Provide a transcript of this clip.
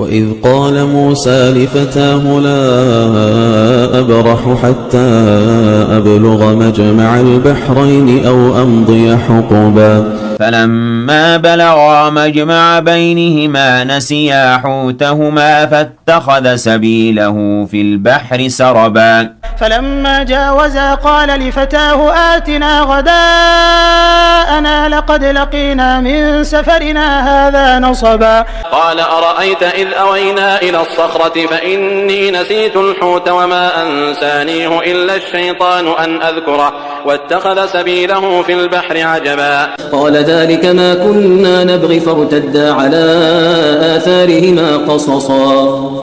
وإذ قال موسى لفتاه لا أبرح حتى أبلغ مجمع البحرين أو أمضي حقبا فلما بلغا مجمع بينهما نسيا حوتهما فاتخذ سبيله في البحر سربا فلما جاوزا قال لفتاه آتنا غداءنا لقد لقينا من سفرنا هذا نصبا قال أرأيت إذ أوينا إلى الصخرة فإني نسيت الحوت وما أنسانيه إلا الشيطان أن أذكره واتخذ سبيله في البحر عجبا قال ذلك ما كنا نبغي فارتدا على آثارهما قصصا